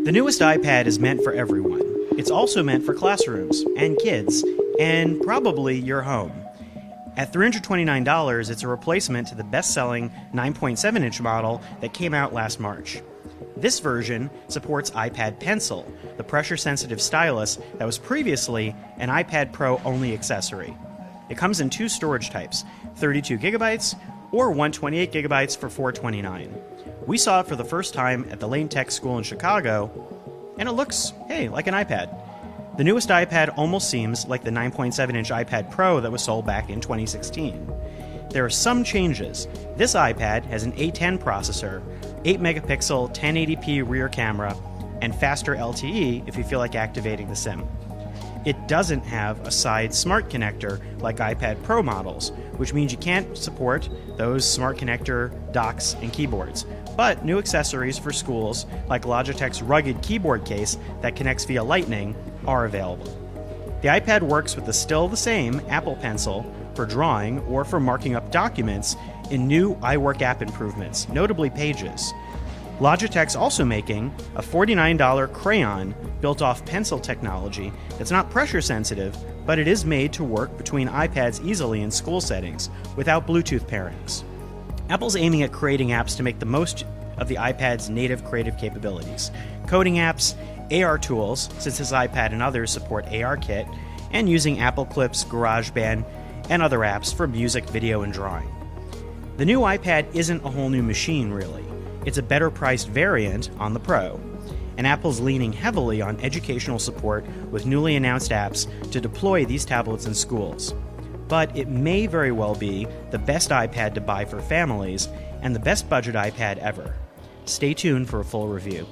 The newest iPad is meant for everyone. It's also meant for classrooms and kids, and probably your home. At $329, it's a replacement to the best-selling 9.7-inch model that came out last March. This version supports iPad Pencil, the pressure-sensitive stylus that was previously an iPad Pro-only accessory. It comes in two storage types, 32 gigabytes or 128 gigabytes for $429. We saw it for the first time at the Lane Tech School in Chicago, and it looks, hey, like an iPad. The newest iPad almost seems like the 9.7-inch iPad Pro that was sold back in 2016. There are some changes. This iPad has an A10 processor, 8-megapixel 1080p rear camera, and faster LTE if you feel like activating the SIM. It doesn't have a side smart connector like iPad Pro models, which means you can't support those smart connector docks and keyboards. But new accessories for schools, like Logitech's rugged keyboard case that connects via Lightning, are available. The iPad works with the still the same Apple Pencil for drawing or for marking up documents in new iWork app improvements, notably Pages. Logitech's also making a $49 crayon built off pencil technology that's not pressure sensitive, but it is made to work between iPads easily in school settings without Bluetooth pairings. Apple's aiming at creating apps to make the most of the iPad's native creative capabilities. Coding apps, AR tools, since this iPad and others support ARKit, and using Apple Clips, GarageBand, and other apps for music, video, and drawing. The new iPad isn't a whole new machine, really. It's a better-priced variant on the Pro, and Apple's leaning heavily on educational support with newly announced apps to deploy these tablets in schools. But it may very well be the best iPad to buy for families and the best budget iPad ever. Stay tuned for a full review.